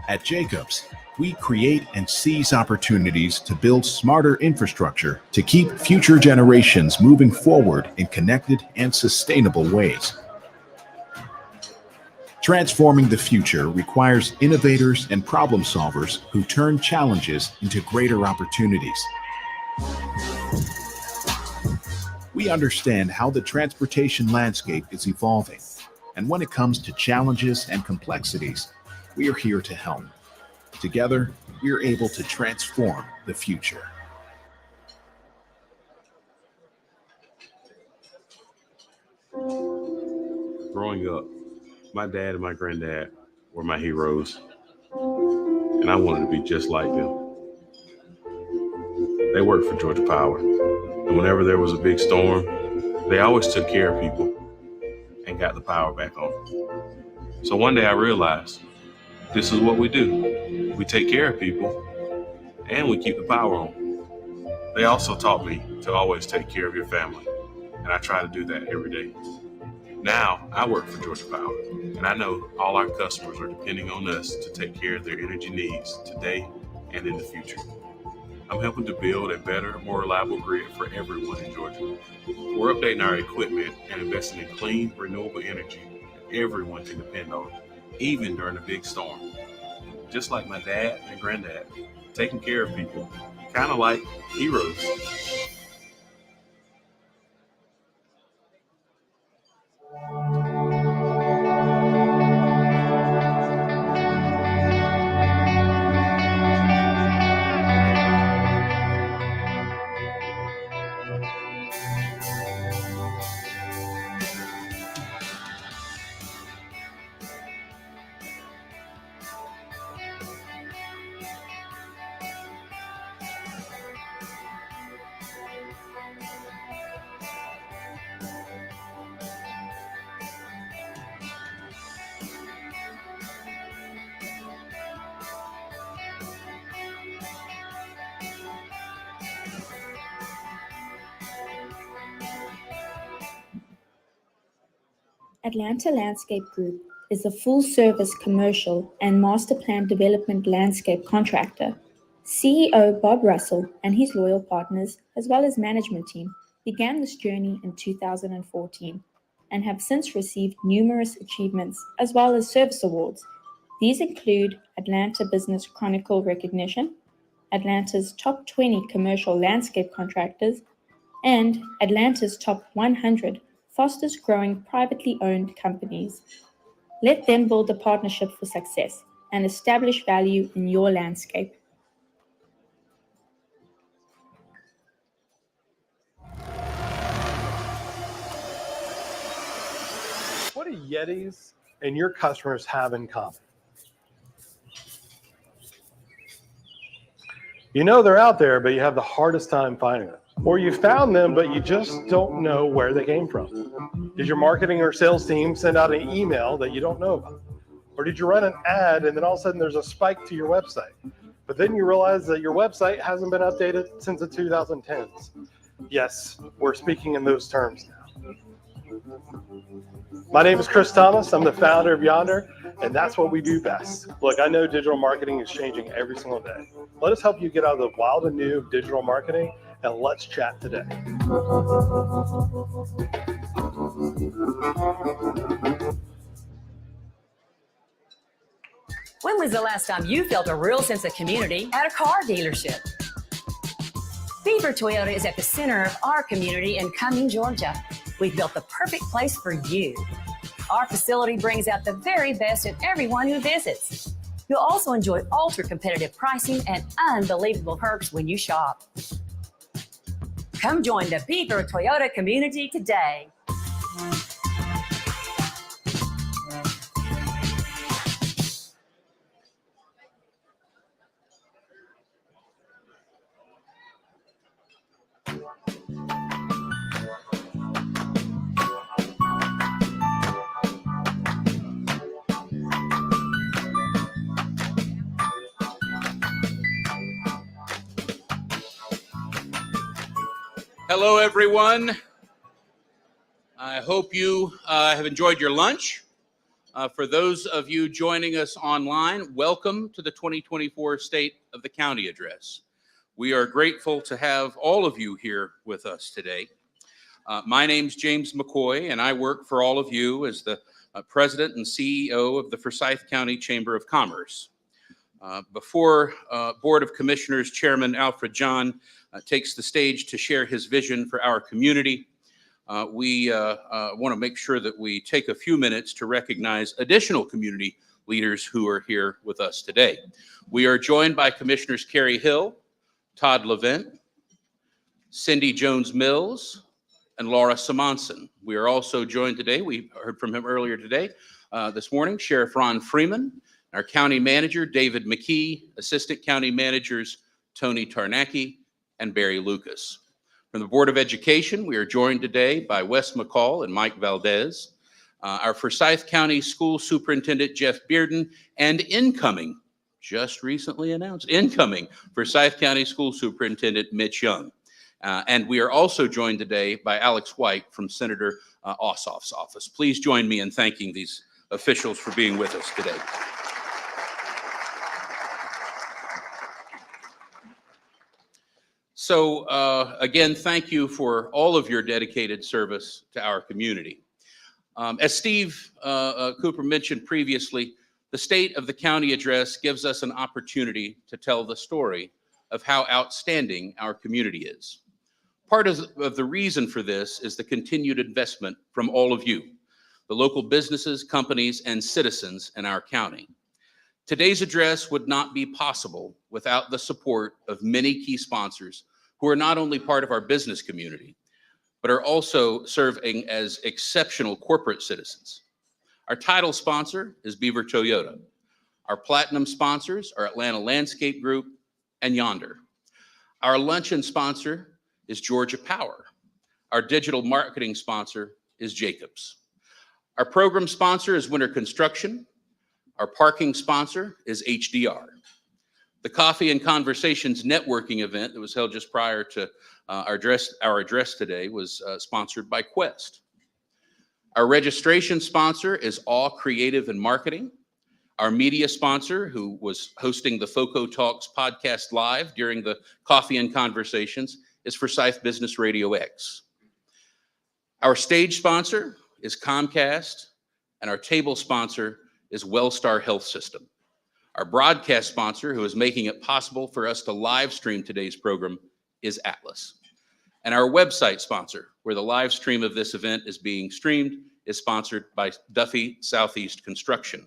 At Jacobs, we create and seize opportunities to build smarter infrastructure to keep future generations moving forward in connected and sustainable ways. Transforming the future requires innovators and problem solvers who turn challenges into greater opportunities. We understand how the transportation landscape is evolving, and when it comes to challenges and complexities, we are here to help. Together, we are able to transform the future. Growing up, my dad and my granddad were my heroes, and I wanted to be just like them. They worked for Georgia Power, and whenever there was a big storm, they always took care of people and got the power back on. So one day I realized this is what we do. We take care of people and we keep the power on. They also taught me to always take care of your family, and I try to do that every day. Now I work for Georgia Power, and I know all our customers are depending on us to take care of their energy needs today and in the future. I'm helping to build a better, more reliable grid for everyone in Georgia. We're updating our equipment and investing in clean, renewable energy that everyone can depend on, even during a big storm. Just like my dad and granddad, taking care of people, kind of like heroes. Atlanta Landscape Group is a full-service commercial and master plan development landscape contractor. CEO Bob Russell and his loyal partners, as well as management team, began this journey in 2014 and have since received numerous achievements as well as service awards. These include Atlanta Business Chronicle recognition, Atlanta's top 20 commercial landscape contractors, and Atlanta's top 100 fastest growing privately owned companies. Let them build a partnership for success and establish value in your landscape. What do Yetis and your customers have in common? You know they're out there, but you have the hardest time finding them. Or you found them, but you just don't know where they came from. Did your marketing or sales team send out an email that you don't know about? Or did you run an ad and then all of a sudden there's a spike to your website? But then you realize that your website hasn't been updated since the 2010s. Yes, we're speaking in those terms now. My name is Chris Thomas. I'm the founder of Yonder, and that's what we do best. Look, I know digital marketing is changing every single day. Let us help you get out of the wild and new of digital marketing, and let's chat today. When was the last time you felt a real sense of community at a car dealership? Beaver Toyota is at the center of our community in Cumming, Georgia. We've built the perfect place for you. Our facility brings out the very best in everyone who visits. You'll also enjoy ultra-competitive pricing and unbelievable perks when you shop. Come join the Beaver Toyota community today. Hello, everyone. I hope you have enjoyed your lunch. For those of you joining us online, welcome to the 2024 State of the County Address. We are grateful to have all of you here with us today. My name's James McCoy, and I work for all of you as the President and CEO of the Forsyth County Chamber of Commerce. Before Board of Commissioners Chairman Alfred John takes the stage to share his vision for our community, we want to make sure that we take a few minutes to recognize additional community leaders who are here with us today. We are joined by Commissioners Carrie Hill, Todd Levent, Cindy Jones-Mills, and Laura Simonson. We are also joined today, we heard from him earlier today, this morning, Sheriff Ron Freeman, our County Manager, David McKee, Assistant County Managers, Tony Tarnacki, and Barry Lucas. From the Board of Education, we are joined today by Wes McCall and Mike Valdez, our Forsyth County School Superintendent, Jeff Bearden, and incoming, just recently announced, incoming Forsyth County School Superintendent, Mitch Young. And we are also joined today by Alex White from Senator Ossoff's office. Please join me in thanking these officials for being with us today. So again, thank you for all of your dedicated service to our community. As Steve Cooper mentioned previously, the State of the County Address gives us an opportunity to tell the story of how outstanding our community is. Part of the reason for this is the continued investment from all of you, the local businesses, companies, and citizens in our county. Today's address would not be possible without the support of many key sponsors who are not only part of our business community, but are also serving as exceptional corporate citizens. Our title sponsor is Beaver Toyota. Our platinum sponsors are Atlanta Landscape Group and Yonder. Our luncheon sponsor is Georgia Power. Our digital marketing sponsor is Jacobs. Our program sponsor is Winter Construction. Our parking sponsor is HDR. The Coffee and Conversations networking event that was held just prior to our address today was sponsored by Quest. Our registration sponsor is Awe Creative and Marketing. Our media sponsor, who was hosting the FOCO Talks podcast live during the Coffee and Conversations, is Forsyth Business Radio X. Our stage sponsor is Comcast, and our table sponsor is Wellstar Health System. Our broadcast sponsor, who is making it possible for us to live stream today's program, is Atlas. And our website sponsor, where the live stream of this event is being streamed, is sponsored by Duffy Southeast Construction.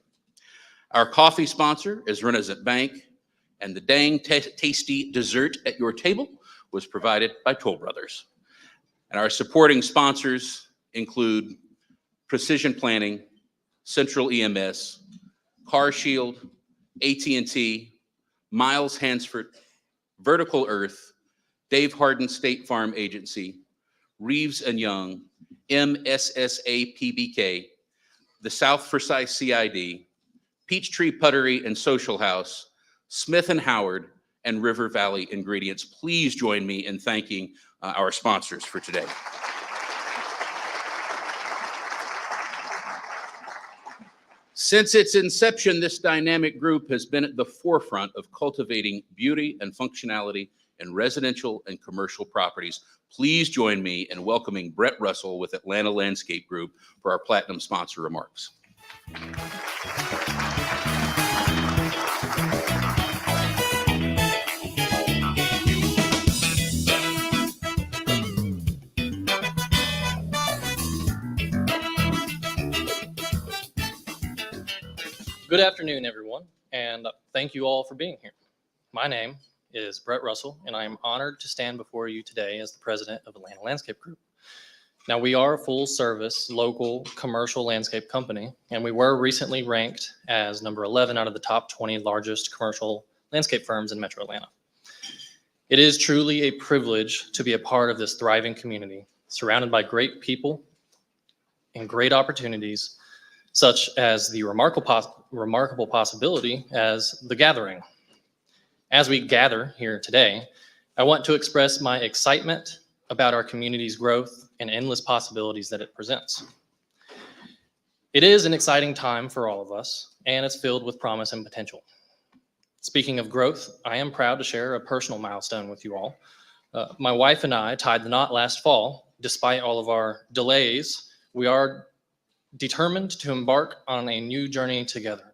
Our coffee sponsor is Renaissance Bank, and the dang tasty dessert at your table was provided by Toll Brothers. And our supporting sponsors include Precision Planning, Central EMS, Car Shield, AT&T, Miles Hansford, Vertical Earth, Dave Hardin State Farm Agency, Reeves and Young, MSSA PBK, the South Forsyth CID, Peachtree Puttery and Social House, Smith & Howard, and River Valley Ingredients. Please join me in thanking our sponsors for today. Since its inception, this dynamic group has been at the forefront of cultivating beauty and functionality in residential and commercial properties. Please join me in welcoming Brett Russell with Atlanta Landscape Group for our platinum sponsor remarks. Good afternoon, everyone, and thank you all for being here. My name is Brett Russell, and I am honored to stand before you today as the president of Atlanta Landscape Group. Now, we are a full-service, local, commercial landscape company, and we were recently ranked as number 11 out of the top 20 largest commercial landscape firms in Metro Atlanta. It is truly a privilege to be a part of this thriving community, surrounded by great people and great opportunities, such as the remarkable possibility as the gathering. As we gather here today, I want to express my excitement about our community's growth and endless possibilities that it presents. It is an exciting time for all of us, and it's filled with promise and potential. Speaking of growth, I am proud to share a personal milestone with you all. My wife and I tied the knot last fall. Despite all of our delays, we are determined to embark on a new journey together,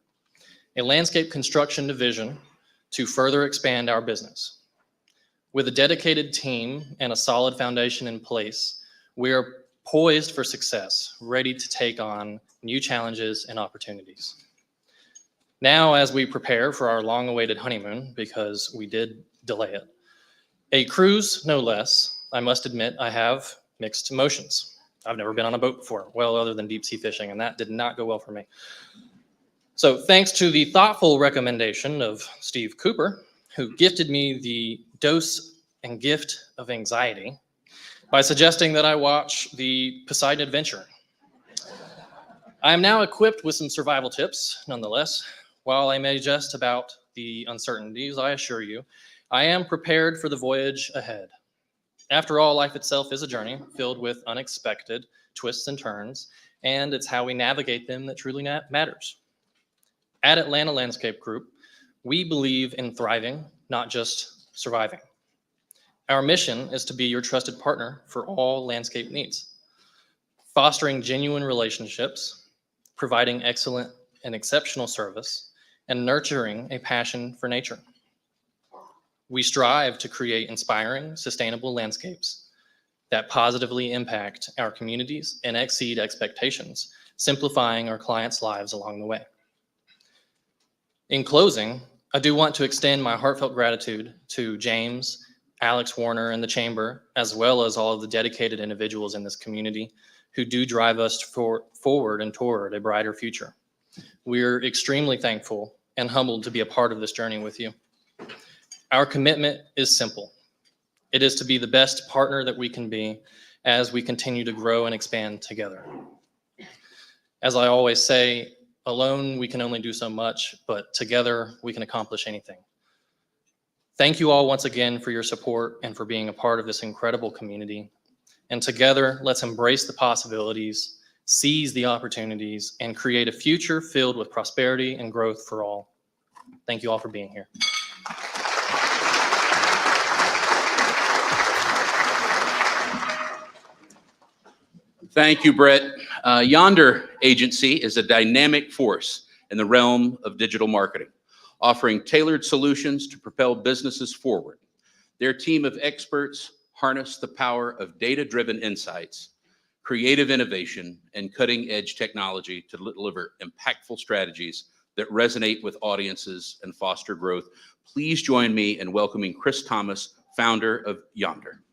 a landscape construction division to further expand our business. With a dedicated team and a solid foundation in place, we are poised for success, ready to take on new challenges and opportunities. Now, as we prepare for our long-awaited honeymoon, because we did delay it, a cruise no less, I must admit I have mixed emotions. I've never been on a boat before, well, other than deep sea fishing, and that did not go well for me. So thanks to the thoughtful recommendation of Steve Cooper, who gifted me the dose and gift of anxiety by suggesting that I watch the Poseidon Adventure. I am now equipped with some survival tips, nonetheless. While I may jest about the uncertainties, I assure you, I am prepared for the voyage ahead. After all, life itself is a journey filled with unexpected twists and turns, and it's how we navigate them that truly matters. At Atlanta Landscape Group, we believe in thriving, not just surviving. Our mission is to be your trusted partner for all landscape needs, fostering genuine relationships, providing excellent and exceptional service, and nurturing a passion for nature. We strive to create inspiring, sustainable landscapes that positively impact our communities and exceed expectations, simplifying our clients' lives along the way. In closing, I do want to extend my heartfelt gratitude to James, Alex Warner, and the Chamber, as well as all of the dedicated individuals in this community who do drive us forward and toward a brighter future. We're extremely thankful and humbled to be a part of this journey with you. Our commitment is simple. It is to be the best partner that we can be as we continue to grow and expand together. As I always say, alone we can only do so much, but together we can accomplish anything. Thank you all once again for your support and for being a part of this incredible community. And together, let's embrace the possibilities, seize the opportunities, and create a future filled with prosperity and growth for all. Thank you all for being here. Thank you, Brett. Yonder Agency is a dynamic force in the realm of digital marketing, offering tailored solutions to propel businesses forward. Their team of experts harness the power of data-driven insights, creative innovation, and cutting-edge technology to deliver impactful strategies that resonate with audiences and foster growth. Please join me in welcoming Chris Thomas, founder of Yonder.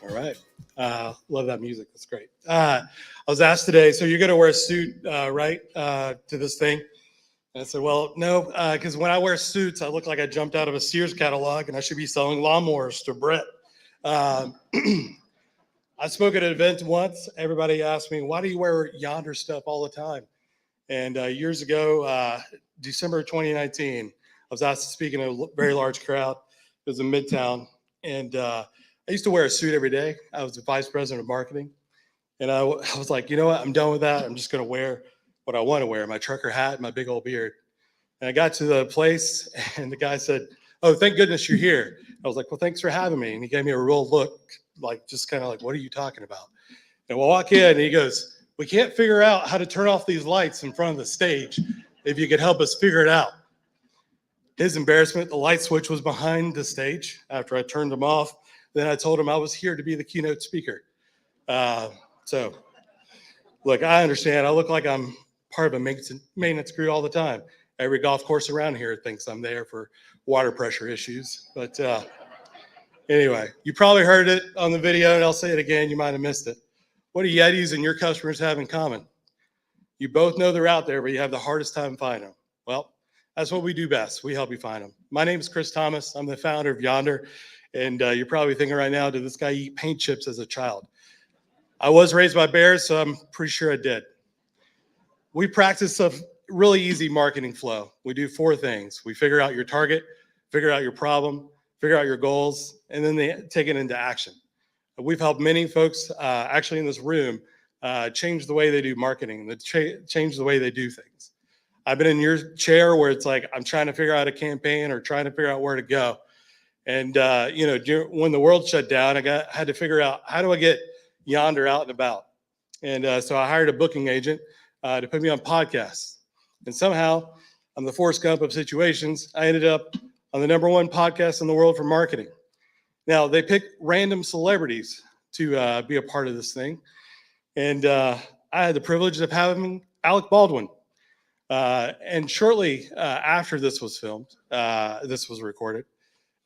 All right. Love that music. That's great. I was asked today, so you're going to wear a suit, right, to this thing? And I said, well, no, because when I wear suits, I look like I jumped out of a Sears catalog and I should be selling lawnmowers to Brett. I spoke at an event once. Everybody asked me, why do you wear Yonder stuff all the time? And years ago, December 2019, I was asked to speak in a very large crowd. It was in Midtown. And I used to wear a suit every day. I was the vice president of marketing. And I was like, you know what? I'm done with that. I'm just going to wear what I want to wear, my trucker hat, and my big old beard. And I got to the place and the guy said, oh, thank goodness you're here. I was like, well, thanks for having me. And he gave me a real look, like, just kind of like, what are you talking about? And we'll walk in and he goes, we can't figure out how to turn off these lights in front of the stage. If you could help us figure it out. His embarrassment, the light switch was behind the stage after I turned them off. Then I told him I was here to be the keynote speaker. So, look, I understand. I look like I'm part of a maintenance crew all the time. Every golf course around here thinks I'm there for water pressure issues. But anyway, you probably heard it on the video, and I'll say it again. You might have missed it. What do Yetis and your customers have in common? You both know they're out there, but you have the hardest time finding them. Well, that's what we do best. We help you find them. My name is Chris Thomas. I'm the founder of Yonder. And you're probably thinking right now, did this guy eat paint chips as a child? I was raised by bears, so I'm pretty sure I did. We practice a really easy marketing flow. We do 4 things. We figure out your target, figure out your problem, figure out your goals, and then they take it into action. We've helped many folks actually in this room change the way they do marketing, change the way they do things. I've been in your chair where it's like, I'm trying to figure out a campaign or trying to figure out where to go. And, when the world shut down, I had to figure out, how do I get Yonder out and about? And so I hired a booking agent to put me on podcasts. And somehow, I'm the Forrest Gump of situations. I ended up on the #1 podcast in the world for marketing. Now, they pick random celebrities to be a part of this thing. And I had the privilege of having Alec Baldwin. And shortly after this was filmed, this was recorded.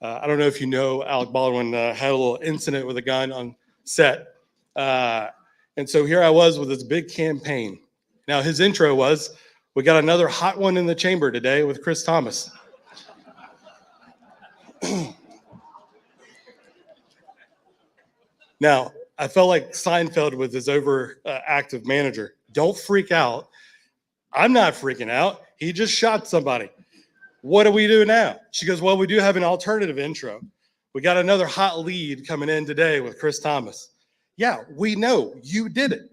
I don't know if you know, Alec Baldwin had a little incident with a gun on set. And so here I was with this big campaign. Now, his intro was, "We got another hot one in the chamber today with Chris Thomas." Now, I felt like Seinfeld with his overactive manager. Don't freak out. I'm not freaking out. He just shot somebody. What do we do now? She goes, well, we do have an alternative intro. We got another hot lead coming in today with Chris Thomas. Yeah, we know you did it.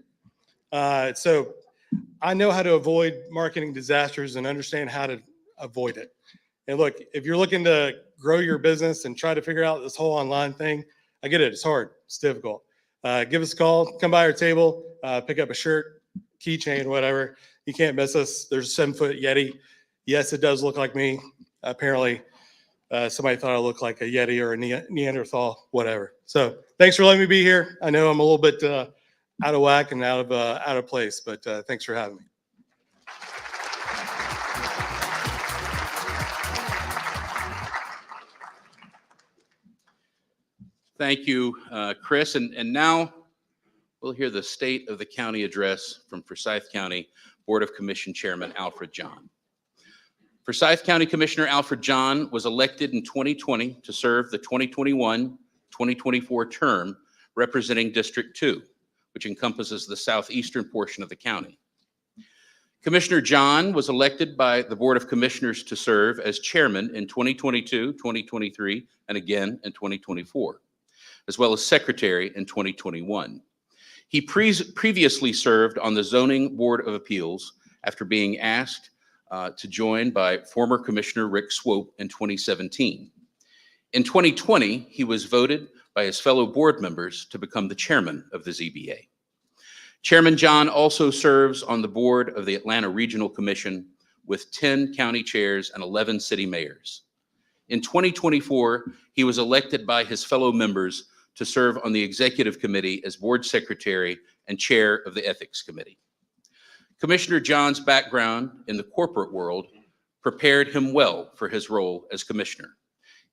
So I know how to avoid marketing disasters and understand how to avoid it. And look, if you're looking to grow your business and try to figure out this whole online thing, I get it. It's hard. It's difficult. Give us a call. Come by our table. Pick up a shirt, keychain, whatever. You can't miss us. There's a 7-foot Yeti. Yes, it does look like me. Apparently, somebody thought I looked like a Yeti or a Neanderthal, whatever. So thanks for letting me be here. I know I'm a little bit out of whack and out of place, but thanks for having me. Thank you, Chris. And now we'll hear the State of the County address from Forsyth County Board of Commission Chairman Alfred John. Forsyth County Commissioner Alfred John was elected in 2020 to serve the 2021-2024 term representing District 2, which encompasses the southeastern portion of the county. Commissioner John was elected by the Board of Commissioners to serve as chairman in 2022, 2023, and again in 2024, as well as secretary in 2021. He previously served on the Zoning Board of Appeals after being asked to join by former Commissioner Rick Swope in 2017. In 2020, he was voted by his fellow board members to become the chairman of the ZBA. Chairman John also serves on the board of the Atlanta Regional Commission with 10 county chairs and 11 city mayors. In 2024, he was elected by his fellow members to serve on the executive committee as board secretary and chair of the ethics committee. Commissioner John's background in the corporate world prepared him well for his role as commissioner.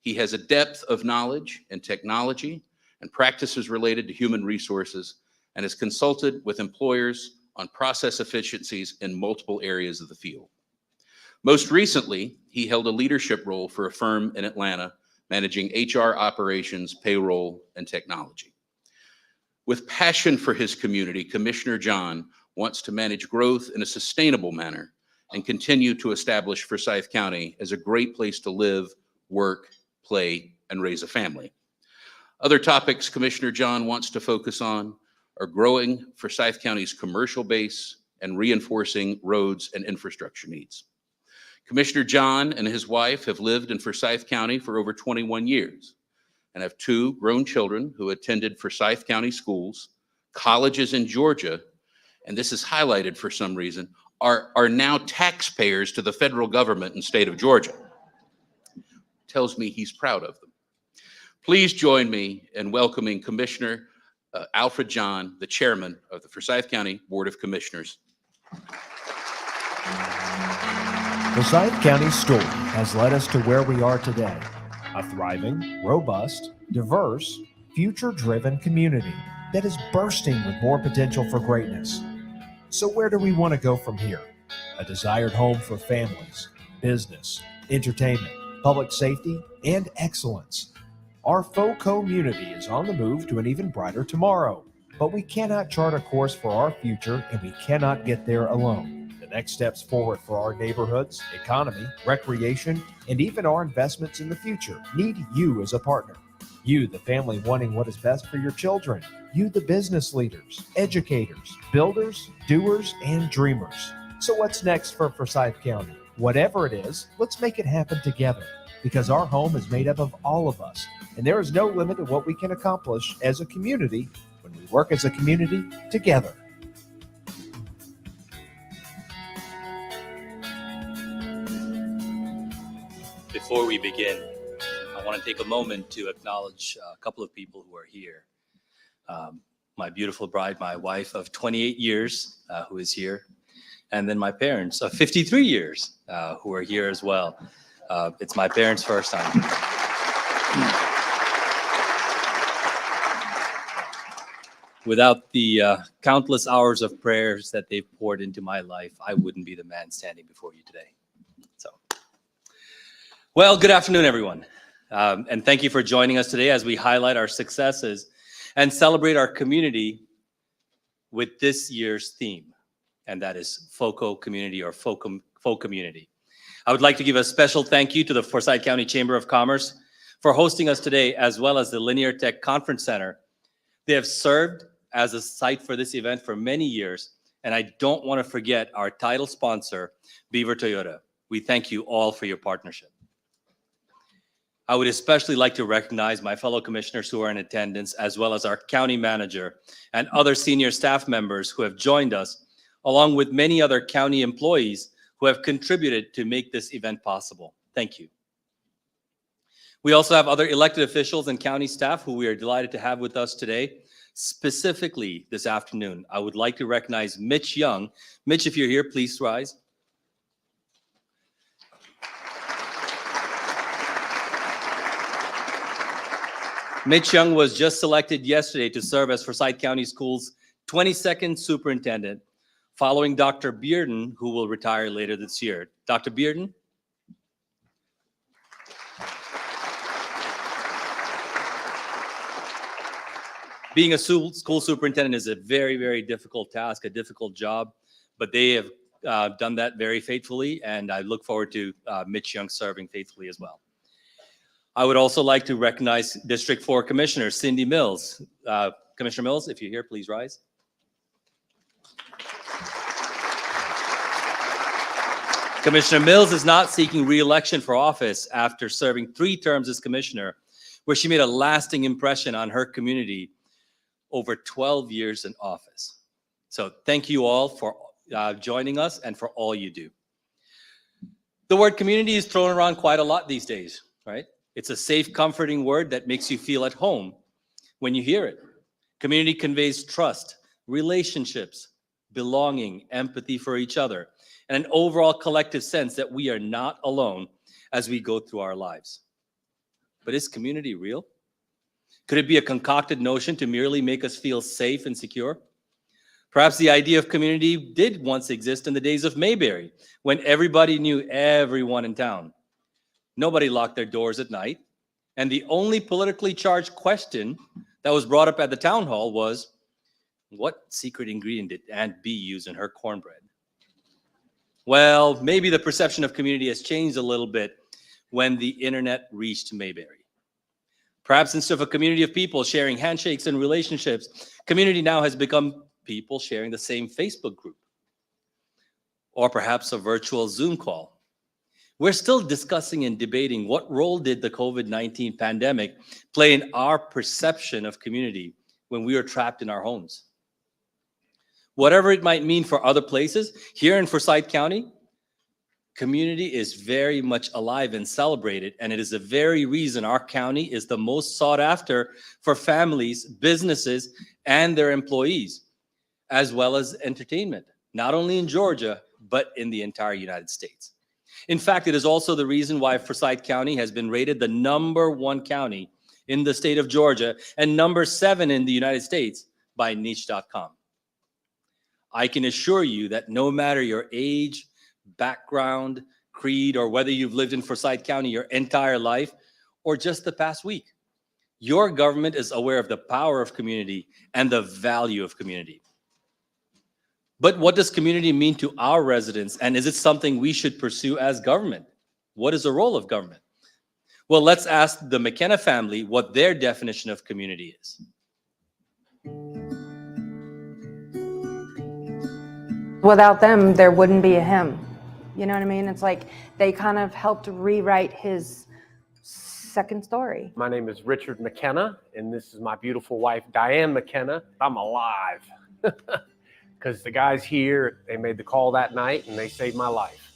He has a depth of knowledge in technology and practices related to human resources and has consulted with employers on process efficiencies in multiple areas of the field. Most recently, he held a leadership role for a firm in Atlanta managing HR operations, payroll, and technology. With passion for his community, Commissioner John wants to manage growth in a sustainable manner and continue to establish Forsyth County as a great place to live, work, play, and raise a family. Other topics Commissioner John wants to focus on are growing Forsyth County's commercial base and reinforcing roads and infrastructure needs. Commissioner John and his wife have lived in Forsyth County for over 21 years and have 2 grown children who attended Forsyth County schools, colleges in Georgia, and this is highlighted for some reason, are now taxpayers to the federal government and state of Georgia. Tells me he's proud of them. Please join me in welcoming Commissioner Alfred John, the chairman of the Forsyth County Board of Commissioners. Forsyth County's story has led us to where we are today, a thriving, robust, diverse, future-driven community that is bursting with more potential for greatness. So where do we want to go from here? A desired home for families, business, entertainment, public safety, and excellence. Our faux community is on the move to an even brighter tomorrow, but we cannot chart a course for our future and we cannot get there alone. The next steps forward for our neighborhoods, economy, recreation, and even our investments in the future need you as a partner. You, the family wanting what is best for your children. You, the business leaders, educators, builders, doers, and dreamers. So what's next for Forsyth County? Whatever it is, let's make it happen together, because our home is made up of all of us, and there is no limit to what we can accomplish as a community when we work as a community together. Before we begin, I want to take a moment to acknowledge a couple of people who are here. My beautiful bride, my wife of 28 years, who is here, and then my parents of 53 years, who are here as well. It's my parents' first time. Without the countless hours of prayers that they've poured into my life, I wouldn't be the man standing before you today. Well, good afternoon, everyone. And thank you for joining us today as we highlight our successes and celebrate our community with this year's theme, and that is FOCO Community, or Folk Community. I would like to give a special thank you to the Forsyth County Chamber of Commerce for hosting us today, as well as the Linear Tech Conference Center. They have served as a site for this event for many years, and I don't want to forget our title sponsor, Beaver Toyota. We thank you all for your partnership. I would especially like to recognize my fellow commissioners who are in attendance, as well as our county manager and other senior staff members who have joined us, along with many other county employees who have contributed to make this event possible. Thank you. We also have other elected officials and county staff who we are delighted to have with us today. Specifically this afternoon, I would like to recognize Mitch Young. Mitch, if you're here, please rise. Mitch Young was just selected yesterday to serve as Forsyth County Schools' 22nd superintendent, following Dr. Bearden, who will retire later this year. Dr. Bearden? Being a school superintendent is a very, very difficult task, a difficult job, but they have done that very faithfully, and I look forward to Mitch Young serving faithfully as well. I would also like to recognize District 4 Commissioner Cindy Mills. Commissioner Mills, if you're here, please rise. Commissioner Mills is not seeking re-election for office after serving 3 terms as commissioner, where she made a lasting impression on her community over 12 years in office. So thank you all for joining us and for all you do. The word community is thrown around quite a lot these days, right? It's a safe, comforting word that makes you feel at home when you hear it. Community conveys trust, relationships, belonging, empathy for each other, and an overall collective sense that we are not alone as we go through our lives. But is community real? Could it be a concocted notion to merely make us feel safe and secure? Perhaps the idea of community did once exist in the days of Mayberry, when everybody knew everyone in town. Nobody locked their doors at night, and the only politically charged question that was brought up at the town hall was, what secret ingredient did Aunt Bee use in her cornbread? Well, maybe the perception of community has changed a little bit when the internet reached Mayberry. Perhaps instead of a community of people sharing handshakes and relationships, community now has become people sharing the same Facebook group, or perhaps a virtual Zoom call. We're still discussing and debating what role did the COVID-19 pandemic play in our perception of community when we were trapped in our homes. Whatever it might mean for other places, here in Forsyth County, community is very much alive and celebrated, and it is the very reason our county is the most sought after for families, businesses, and their employees, as well as entertainment, not only in Georgia, but in the entire United States. In fact, it is also the reason why Forsyth County has been rated the #1 county in the state of Georgia and #7 in the United States by niche.com. I can assure you that no matter your age, background, creed, or whether you've lived in Forsyth County your entire life or just the past week, your government is aware of the power of community and the value of community. But what does community mean to our residents? And is it something we should pursue as government? What is the role of government? Well, let's ask the McKenna family what their definition of community is. Without them, there wouldn't be a him. You know what I mean? It's like they kind of helped rewrite his second story. My name is Richard McKenna, and this is my beautiful wife, Diane McKenna. I'm alive because the guys here, they made the call that night and they saved my life.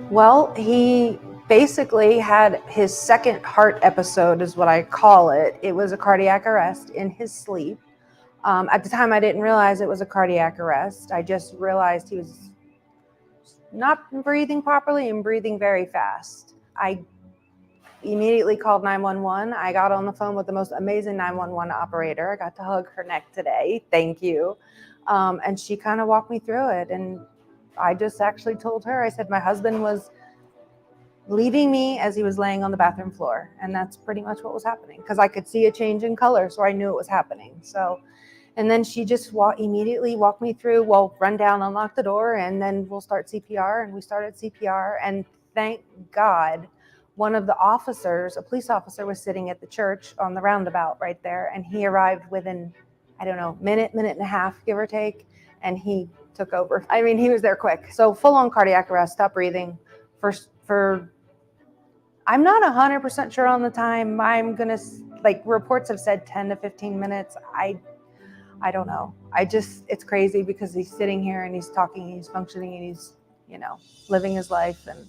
Well, he basically had his second heart episode, is what I call it. It was a cardiac arrest in his sleep. At the time, I didn't realize it was a cardiac arrest. I just realized he was not breathing properly and breathing very fast. I immediately called 911. I got on the phone with the most amazing 911 operator. I got to hug her neck today. Thank you. And she kind of walked me through it. And I just actually told her, I said, my husband was leaving me as he was laying on the bathroom floor. And that's pretty much what was happening, because I could see a change in color. So I knew it was happening. So, and then she just immediately walked me through, well, run down, unlock the door, and then we'll start CPR. And we started CPR. And thank God, one of the officers, a police officer, was sitting at the church on the roundabout right there. And he arrived within, I don't know, minute and a half, give or take. And he took over. I mean, he was there quick. So full on cardiac arrest, stop breathing for I'm not 100% sure on the time. I'm going to, like, reports have said 10 to 15 minutes. I don't know. It's crazy because he's sitting here and he's talking, he's functioning, and he's, you know, living his life. And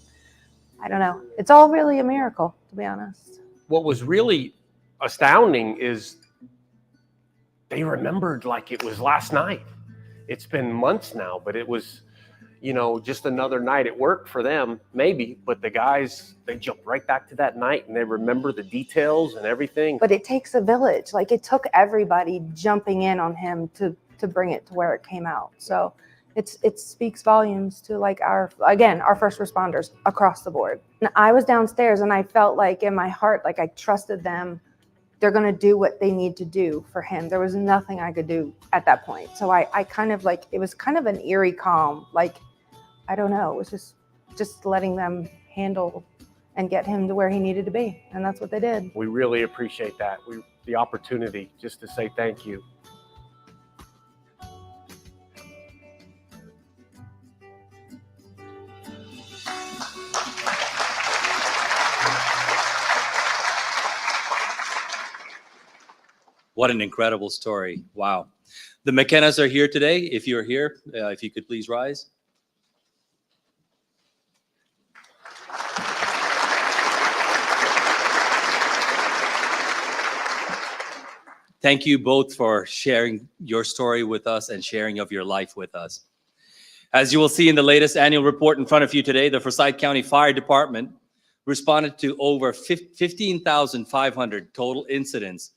I don't know. It's all really a miracle, to be honest. What was really astounding is they remembered like it was last night. It's been months now, but it was, you know, just another night at work for them, maybe. But the guys, they jumped right back to that night and they remember the details and everything. But it takes a village. Like, it took everybody jumping in on him to bring it to where it came out. So it speaks volumes to, like, our first responders across the board. And I was downstairs and I felt like in my heart, like, I trusted them. They're going to do what they need to do for him. There was nothing I could do at that point. So I kind of, like, it was kind of an eerie calm. Like, I don't know. It was just letting them handle and get him to where he needed to be. And that's what they did. We really appreciate that. The opportunity just to say thank you. What an incredible story. Wow. The McKennas are here today. If you're here, if you could please rise. Thank you both for sharing your story with us and sharing of your life with us. As you will see in the latest annual report in front of you today, the Forsyth County Fire Department responded to over 15,500 total incidents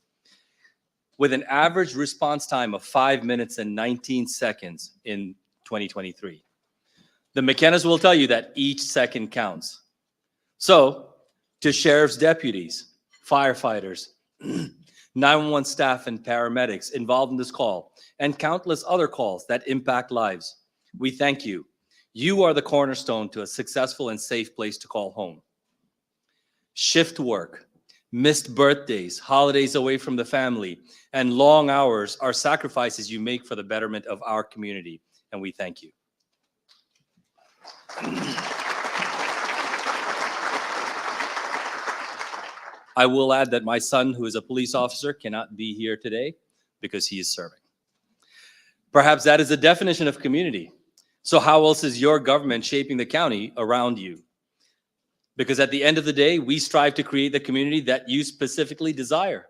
with an average response time of 5 minutes and 19 seconds in 2023. The McKennas will tell you that each second counts. So, to sheriff's deputies, firefighters, 911 staff and paramedics involved in this call, and countless other calls that impact lives, we thank you. You are the cornerstone to a successful and safe place to call home. Shift work, missed birthdays, holidays away from the family, and long hours are sacrifices you make for the betterment of our community, and we thank you. I will add that my son, who is a police officer, cannot be here today because he is serving. Perhaps that is the definition of community. So how else is your government shaping the county around you? Because at the end of the day, we strive to create the community that you specifically desire.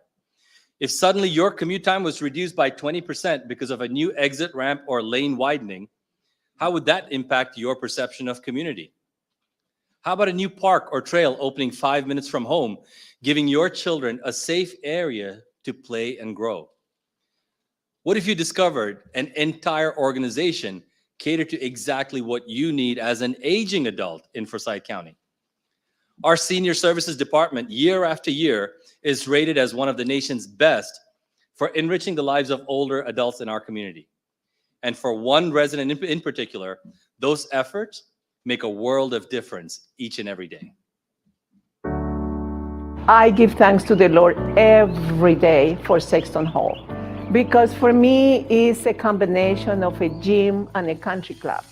If suddenly your commute time was reduced by 20% because of a new exit ramp or lane widening, how would that impact your perception of community? How about a new park or trail opening 5 minutes from home, giving your children a safe area to play and grow? What if you discovered an entire organization catered to exactly what you need as an aging adult in Forsyth County? Our senior services department, year after year, is rated as one of the nation's best for enriching the lives of older adults in our community. And for one resident in particular, those efforts make a world of difference each and every day. I give thanks to the Lord every day for Sexton Hall, because for me it's a combination of a gym and a country club.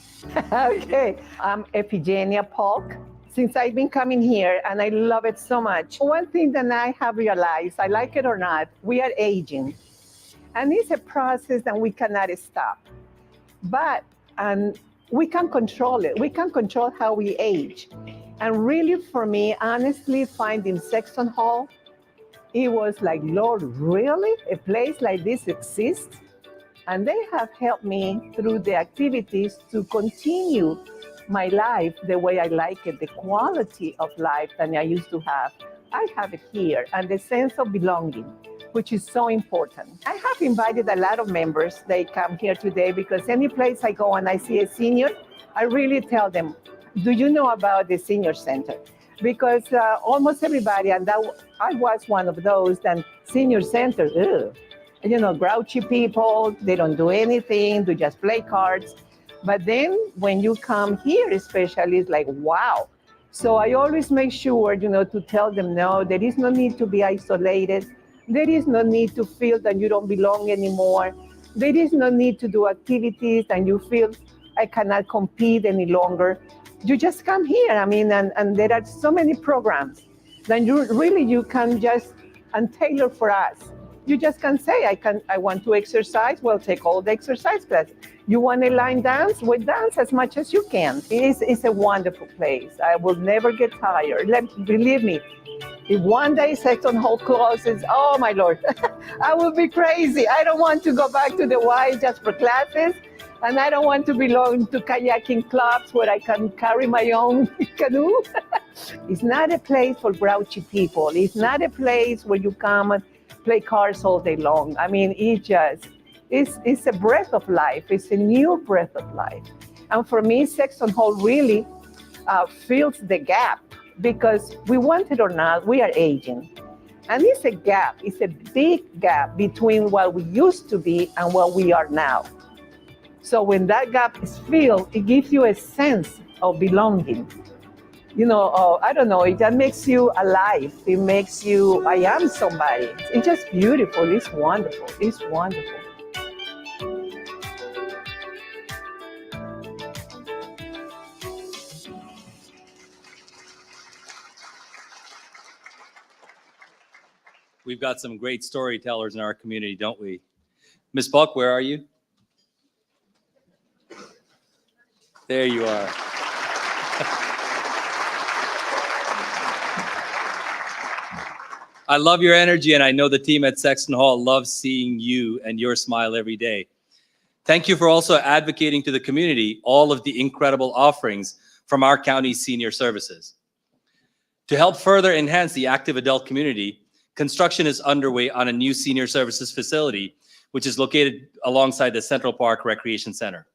Okay, I'm Ephigenia Polk. Since I've been coming here, and I love it so much. One thing that I have realized, I like it or not, we are aging. And it's a process that we cannot stop. But we can control it. We can control how we age. And really, for me, honestly, finding Sexton Hall, it was like, Lord, really? A place like this exists? And they have helped me through the activities to continue my life the way I like it, the quality of life that I used to have. I have it here, and the sense of belonging, which is so important. I have invited a lot of members. They come here today because any place I go and I see a senior, I really tell them, do you know about the senior center? Because almost everybody, and I was one of those, that senior center, ugh. You know, grouchy people, they don't do anything, they just play cards. But then when you come here, especially, it's like, wow. So I always make sure, to tell them, no, there is no need to be isolated. There is no need to feel that you don't belong anymore. There is no need to do activities and you feel I cannot compete any longer. You just come here. I mean, and there are so many programs that you can just, and tailor for us. You just can say, I want to exercise. Well, take all the exercise classes. You want a line dance? Well, dance as much as you can. It's a wonderful place. I will never get tired. Believe me, if one day Sexton Hall closes, oh my Lord, I will be crazy. I don't want to go back to the Y just for classes. And I don't want to belong to kayaking clubs where I can carry my own canoe. It's not a place for grouchy people. It's not a place where you come and play cards all day long. I mean, it's a breath of life. It's a new breath of life. And for me, Sexton Hall really fills the gap, because we want it or not, we are aging. And it's a gap. It's a big gap between what we used to be and what we are now. So when that gap is filled, it gives you a sense of belonging. I don't know, it just makes you alive. It makes you, I am somebody. It's just beautiful. It's wonderful. It's wonderful. We've got some great storytellers in our community, don't we? Ms. Buck, where are you? There you are. I love your energy, and I know the team at Sexton Hall loves seeing you and your smile every day. Thank you for also advocating to the community all of the incredible offerings from our county's senior services. To help further enhance the active adult community, construction is underway on a new senior services facility, which is located alongside the Central Park Recreation Center.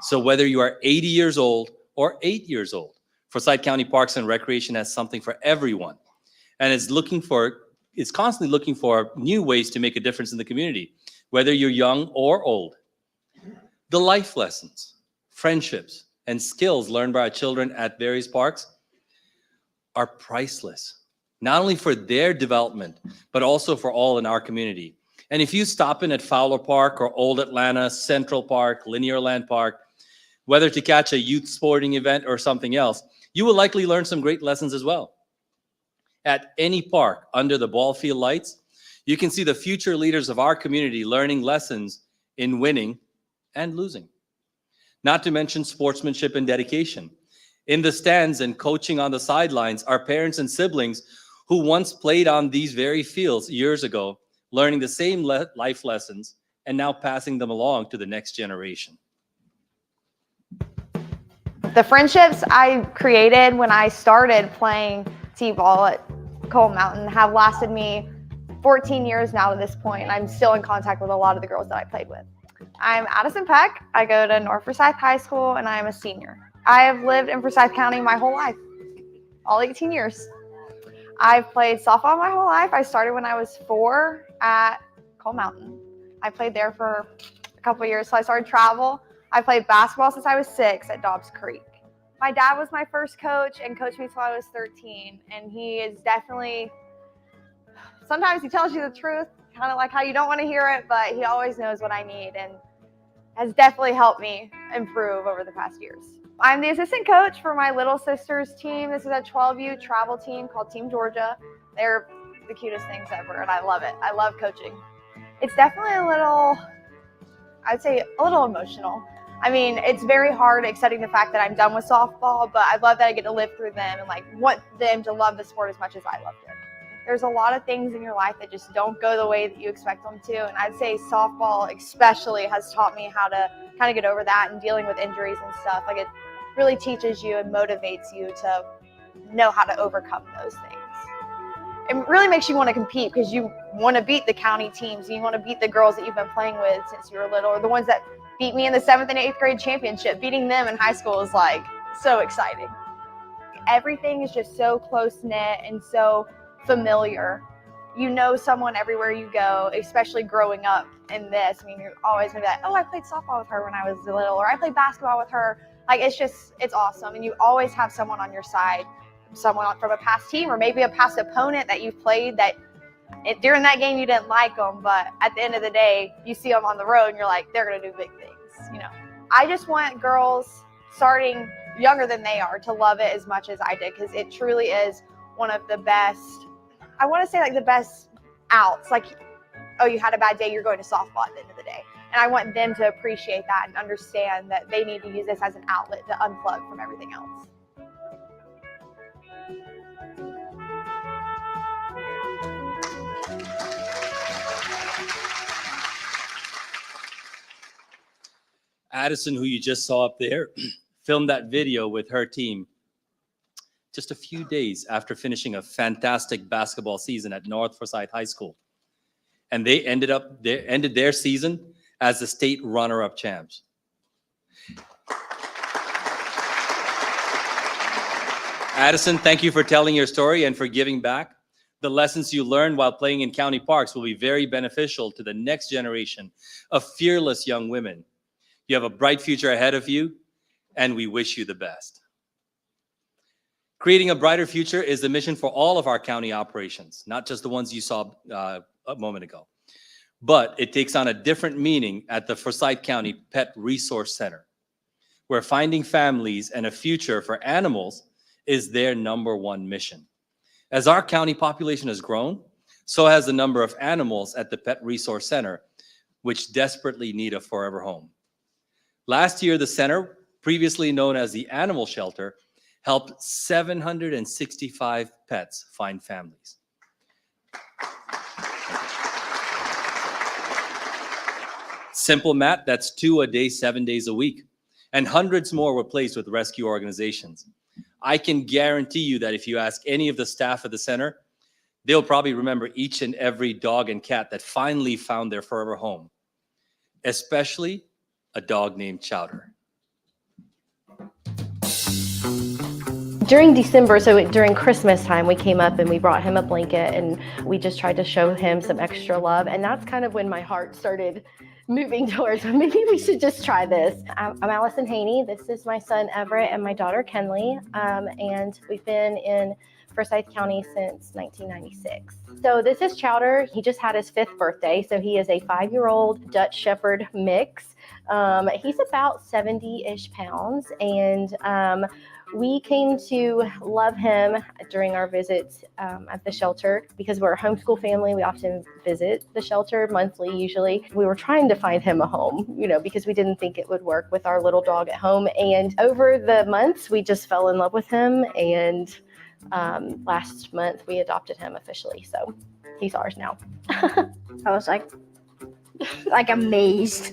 So whether you are 80 years old or 8 years old, Forsyth County Parks and Recreation has something for everyone, and is constantly looking for new ways to make a difference in the community, whether you're young or old. The life lessons, friendships, and skills learned by our children at various parks are priceless, not only for their development, but also for all in our community. And if you stop in at Fowler Park or Old Atlanta, Central Park, Linear Land Park, whether to catch a youth sporting event or something else, you will likely learn some great lessons as well. At any park under the ball field lights, you can see the future leaders of our community learning lessons in winning and losing. Not to mention sportsmanship and dedication. In the stands and coaching on the sidelines are parents and siblings who once played on these very fields years ago, learning the same life lessons and now passing them along to the next generation. The friendships I created when I started playing t-ball at Coal Mountain have lasted me 14 years now to this point. I'm still in contact with a lot of the girls that I played with. I'm Addison Peck. I go to North Forsyth High School and I'm a senior. I have lived in Forsyth County my whole life, all 18 years. I've played softball my whole life. I started when I was 4 at Coal Mountain. I played there for a couple of years, so I started travel. I played basketball since I was 6 at Dobbs Creek. My dad was my first coach and coached me till I was 13, and he is definitely, sometimes he tells you the truth, kind of like how you don't want to hear it, but he always knows what I need and has definitely helped me improve over the past years. I'm the assistant coach for my little sister's team. This is a 12U travel team called Team Georgia. They're the cutest things ever, and I love it. I love coaching. It's definitely a little, I'd say a little emotional. I mean, it's very hard accepting the fact that I'm done with softball, but I love that I get to live through them and like want them to love the sport as much as I loved it. There's a lot of things in your life that just don't go the way that you expect them to. And I'd say softball especially has taught me how to kind of get over that and dealing with injuries and stuff. Like it really teaches you and motivates you to know how to overcome those things. It really makes you want to compete because you want to beat the county teams. You want to beat the girls that you've been playing with since you were little, or the ones that beat me in the 7th and 8th grade championship. Beating them in high school is like so exciting. Everything is just so close-knit and so familiar. You know someone everywhere you go, especially growing up in this. I mean, you're always gonna be like, oh, I played softball with her when I was little, or I played basketball with her. Like, it's awesome. And you always have someone on your side, someone from a past team, or maybe a past opponent that you've played that during that game you didn't like them, but at the end of the day, you see them on the road and you're like, they're gonna do big things, you know. I just want girls starting younger than they are to love it as much as I did, because it truly is one of the best, I want to say like the best outs. Like, oh, you had a bad day, you're going to softball at the end of the day. And I want them to appreciate that and understand that they need to use this as an outlet to unplug from everything else. Addison, who you just saw up there, filmed that video with her team just a few days after finishing a fantastic basketball season at North Forsyth High School. And they ended their season as the state runner-up champs. Addison, thank you for telling your story and for giving back. The lessons you learned while playing in county parks will be very beneficial to the next generation of fearless young women. You have a bright future ahead of you, and we wish you the best. Creating a brighter future is the mission for all of our county operations, not just the ones you saw a moment ago. But it takes on a different meaning at the Forsyth County Pet Resource Center, where finding families and a future for animals is their #1 mission. As our county population has grown, so has the number of animals at the Pet Resource Center, which desperately need a forever home. Last year, the center, previously known as the Animal Shelter, helped 765 pets find families. Simple math, that's 2 a day, 7 days a week. And hundreds more were placed with rescue organizations. I can guarantee you that if you ask any of the staff at the center, they'll probably remember each and every dog and cat that finally found their forever home, especially a dog named Chowder. During December, so during Christmas time, we came up and we brought him a blanket and we just tried to show him some extra love. And that's kind of when my heart started moving towards, maybe we should just try this. I'm Allison Haney. This is my son Everett and my daughter Kenley. And we've been in Forsyth County since 1996. So this is Chowder. He just had his 5th birthday. So he is a 5-year-old Dutch Shepherd mix. He's about 70-ish pounds. And we came to love him during our visits at the shelter because we're a homeschool family. We often visit the shelter monthly, usually. We were trying to find him a home, because we didn't think it would work with our little dog at home. And over the months, we just fell in love with him. And last month, we adopted him officially. So he's ours now. I was like amazed.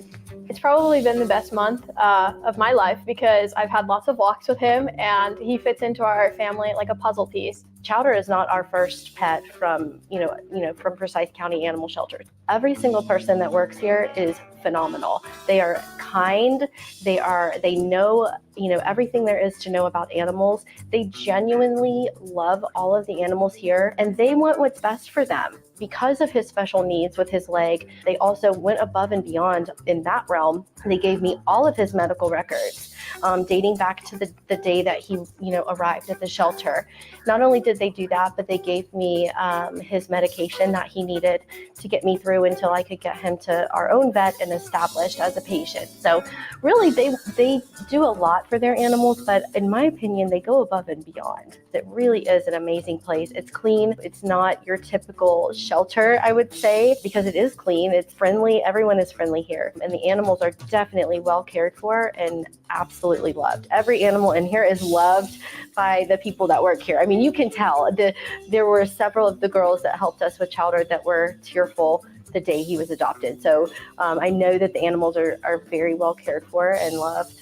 It's probably been the best month of my life because I've had lots of walks with him and he fits into our family like a puzzle piece. Chowder is not our first pet from, from Forsyth County Animal Shelter. Every single person that works here is phenomenal. They are kind. They know, everything there is to know about animals. They genuinely love all of the animals here and they want what's best for them. because of his special needs with his leg, they also went above and beyond in that realm. They gave me all of his medical records, dating back to the day that he, arrived at the shelter. Not only did they do that, but they gave me his medication that he needed to get me through until I could get him to our own vet and established as a patient. So really, they do a lot for their animals, but in my opinion, they go above and beyond. It really is an amazing place. It's clean. It's not your typical shelter, I would say, because it is clean. It's friendly. Everyone is friendly here. And the animals are definitely well cared for and absolutely loved. Every animal in here is loved by the people that work here. I mean, you can tell. There were several of the girls that helped us with Chowder that were tearful the day he was adopted. So I know that the animals are very well cared for and loved.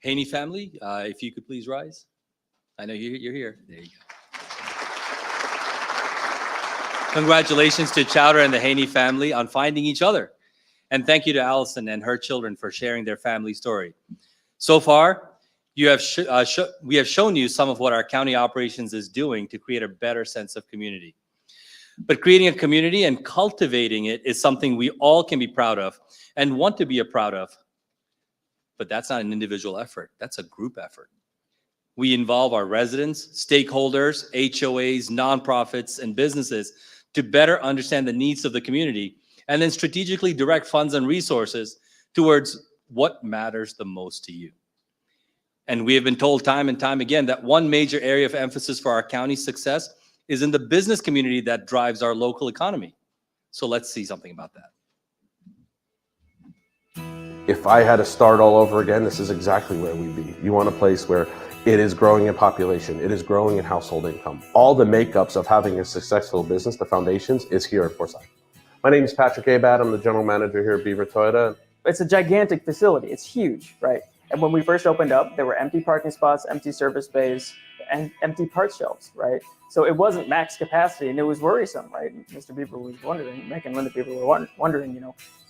Haney family, if you could please rise. I know you're here. There you go. Congratulations to Chowder and the Haney family on finding each other. And thank you to Allison and her children for sharing their family story. So far, we have shown you some of what our county operations is doing to create a better sense of community. But creating a community and cultivating it is something we all can be proud of and want to be proud of. But that's not an individual effort. That's a group effort. We involve our residents, stakeholders, HOAs, nonprofits, and businesses to better understand the needs of the community and then strategically direct funds and resources towards what matters the most to you. And we have been told time and time again that one major area of emphasis for our county's success is in the business community that drives our local economy. So let's see something about that. If I had to start all over again, this is exactly where we'd be. You want a place where it is growing in population, it is growing in household income. All the makeups of having a successful business, the foundations, is here at Forsyth. My name is Patrick Abad. I'm the general manager here at Beaver Toyota. It's a gigantic facility. It's huge, right? And when we first opened up, there were empty parking spots, empty service bays, and empty parts shelves, right? So it wasn't max capacity, and it was worrisome, right? Mr. Beaver was wondering, Mick and Linda Beaver were wondering,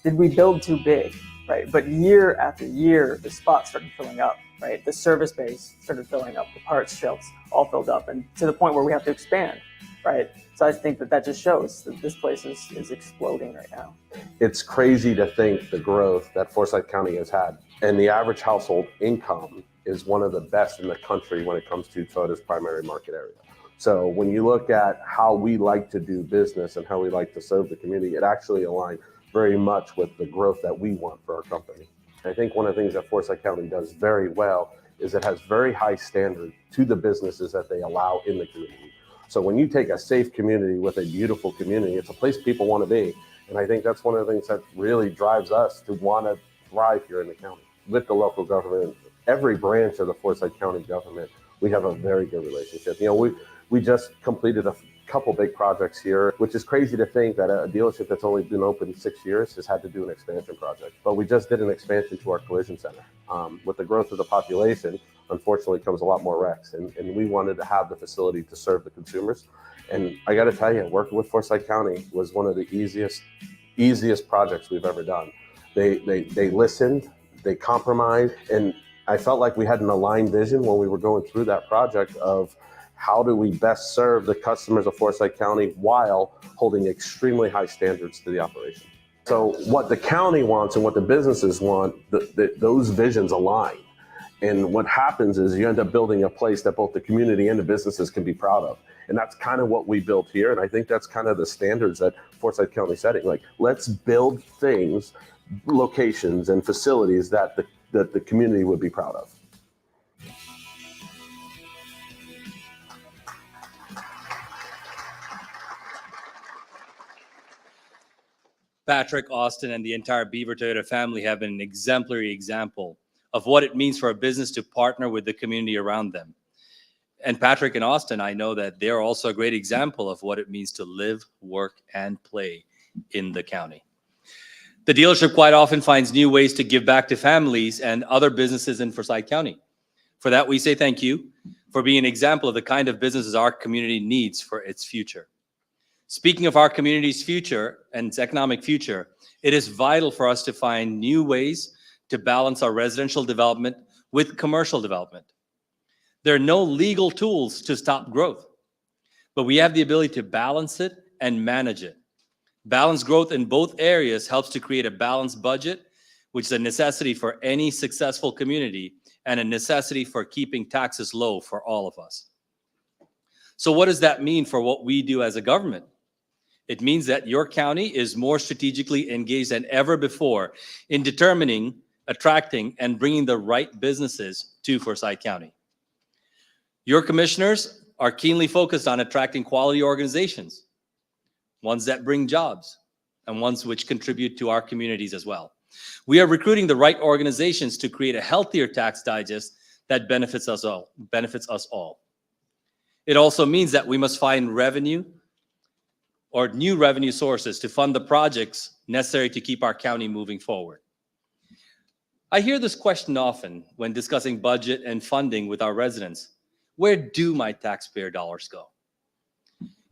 did we build too big, right? But year after year, the spots started filling up, right? The service bays started filling up, the parts shelves all filled up, and to the point where we have to expand, right? So I think that just shows that this place is exploding right now. It's crazy to think the growth that Forsyth County has had, and the average household income is one of the best in the country when it comes to Toyota's primary market area. So when you look at how we like to do business and how we like to serve the community, it actually aligns very much with the growth that we want for our company. I think one of the things that Forsyth County does very well is it has very high standards to the businesses that they allow in the community. So when you take a safe community with a beautiful community, it's a place people want to be. And I think that's one of the things that really drives us to want to thrive here in the county. With the local government, every branch of the Forsyth County government, we have a very good relationship. We just completed a couple big projects here, which is crazy to think that a dealership that's only been open 6 years has had to do an expansion project. But we just did an expansion to our collision center. With the growth of the population, unfortunately, comes a lot more wrecks, and we wanted to have the facility to serve the consumers. And I got to tell you, working with Forsyth County was one of the easiest projects we've ever done. They listened, they compromised, and I felt like we had an aligned vision when we were going through that project of how do we best serve the customers of Forsyth County while holding extremely high standards to the operation. So what the county wants and what the businesses want, those visions align. And what happens is you end up building a place that both the community and the businesses can be proud of. And that's kind of what we built here. And I think that's kind of the standards that Forsyth County is setting. Like, let's build things, locations and facilities that the community would be proud of. Patrick, Austin, and the entire Beaver Toyota family have been an exemplary example of what it means for a business to partner with the community around them. And Patrick and Austin, I know that they're also a great example of what it means to live, work, and play in the county. The dealership quite often finds new ways to give back to families and other businesses in Forsyth County. For that, we say thank you for being an example of the kind of businesses our community needs for its future. Speaking of our community's future and its economic future, it is vital for us to find new ways to balance our residential development with commercial development. There are no legal tools to stop growth, but we have the ability to balance it and manage it. Balanced growth in both areas helps to create a balanced budget, which is a necessity for any successful community and a necessity for keeping taxes low for all of us. So what does that mean for what we do as a government? It means that your county is more strategically engaged than ever before in determining, attracting, and bringing the right businesses to Forsyth County. Your commissioners are keenly focused on attracting quality organizations, ones that bring jobs, and ones which contribute to our communities as well. We are recruiting the right organizations to create a healthier tax digest that benefits us all. It also means that we must find revenue or new revenue sources to fund the projects necessary to keep our county moving forward. I hear this question often when discussing budget and funding with our residents. Where do my taxpayer dollars go?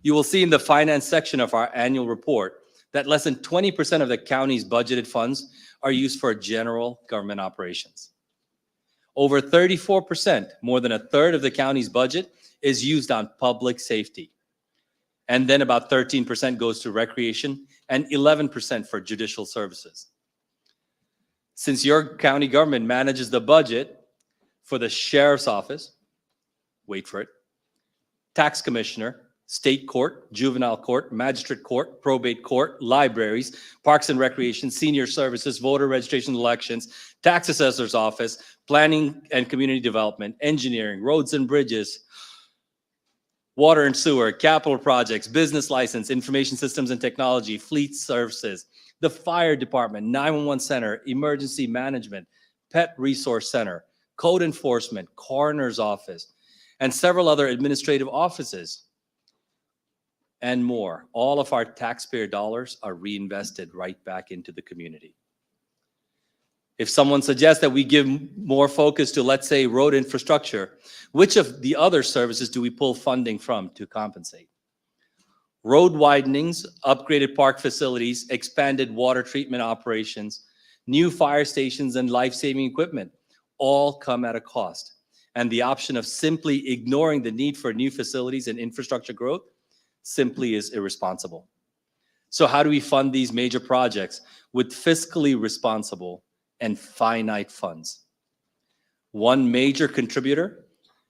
You will see in the finance section of our annual report that less than 20% of the county's budgeted funds are used for general government operations. Over 34%, more than a third of the county's budget, is used on public safety. And then about 13% goes to recreation and 11% for judicial services. Since your county government manages the budget for the sheriff's office, wait for it, tax commissioner, state court, juvenile court, magistrate court, probate court, libraries, parks and recreation, senior services, voter registration elections, tax assessor's office, planning and community development, engineering, roads and bridges, water and sewer, capital projects, business license, information systems and technology, fleet services, the fire department, 911 center, emergency management, pet resource center, code enforcement, coroner's office, and several other administrative offices, and more. All of our taxpayer dollars are reinvested right back into the community. If someone suggests that we give more focus to, let's say, road infrastructure, which of the other services do we pull funding from to compensate? Road widenings, upgraded park facilities, expanded water treatment operations, new fire stations, and life-saving equipment all come at a cost. And the option of simply ignoring the need for new facilities and infrastructure growth simply is irresponsible. So how do we fund these major projects with fiscally responsible and finite funds? One major contributor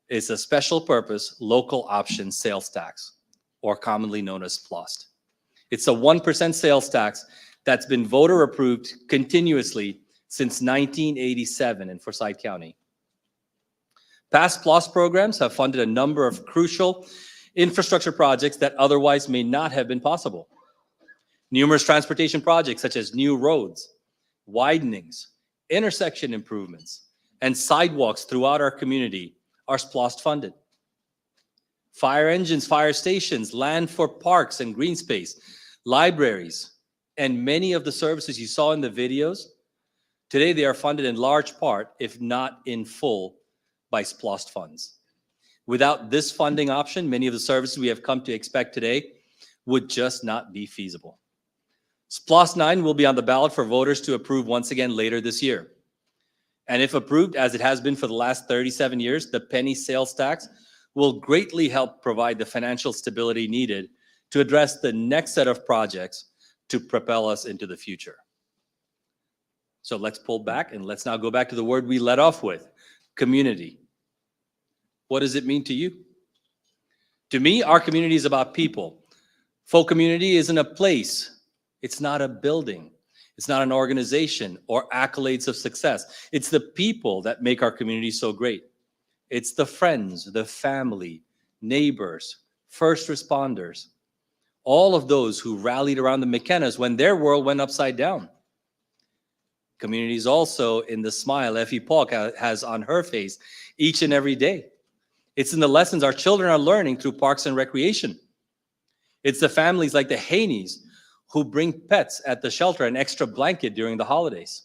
is a special purpose local option sales tax, or commonly known as SPLOST. It's a 1% sales tax that's been voter approved continuously since 1987 in Forsyth County. Past SPLOST programs have funded a number of crucial infrastructure projects that otherwise may not have been possible. Numerous transportation projects such as new roads, widenings, intersection improvements, and sidewalks throughout our community are SPLOST funded. Fire engines, fire stations, land for parks and green space, libraries, and many of the services you saw in the videos, today they are funded in large part, if not in full, by SPLOST funds. Without this funding option, many of the services we have come to expect today would just not be feasible. SPLOST 9 will be on the ballot for voters to approve once again later this year. And if approved, as it has been for the last 37 years, the penny sales tax will greatly help provide the financial stability needed to address the next set of projects to propel us into the future. So let's pull back and let's now go back to the word we led off with, community. What does it mean to you? To me, our community is about people. Folk community isn't a place. It's not a building. It's not an organization or accolades of success. It's the people that make our community so great. It's the friends, the family, neighbors, first responders, all of those who rallied around the McKennas when their world went upside down. Community is also in the smile Effie Polk has on her face each and every day. It's in the lessons our children are learning through parks and recreation. It's the families like the Haneys who bring pets at the shelter an extra blanket during the holidays.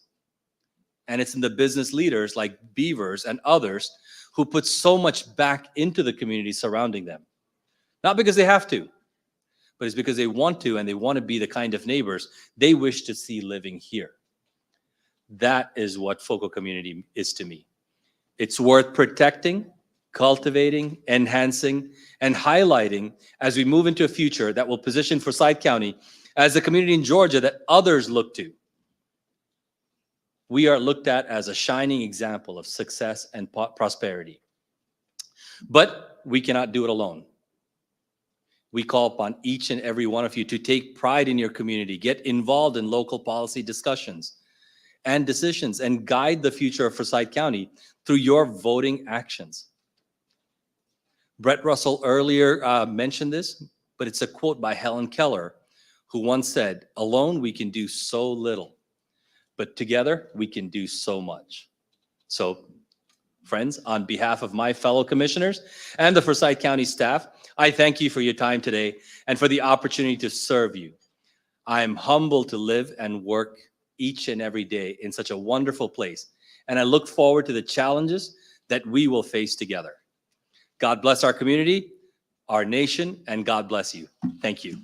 And it's in the business leaders like Beavers and others who put so much back into the community surrounding them. Not because they have to, but it's because they want to, and they want to be the kind of neighbors they wish to see living here. That is what focal community is to me. It's worth protecting, cultivating, enhancing, and highlighting as we move into a future that will position Forsyth County as a community in Georgia that others look to. We are looked at as a shining example of success and prosperity. But we cannot do it alone. We call upon each and every one of you to take pride in your community, get involved in local policy discussions and decisions, and guide the future of Forsyth County through your voting actions. Brett Russell earlier mentioned this, but it's a quote by Helen Keller, who once said, "Alone we can do so little, but together we can do so much." So, friends, on behalf of my fellow commissioners and the Forsyth County staff, I thank you for your time today and for the opportunity to serve you. I am humbled to live and work each and every day in such a wonderful place, and I look forward to the challenges that we will face together. God bless our community, our nation, and God bless you. Thank you.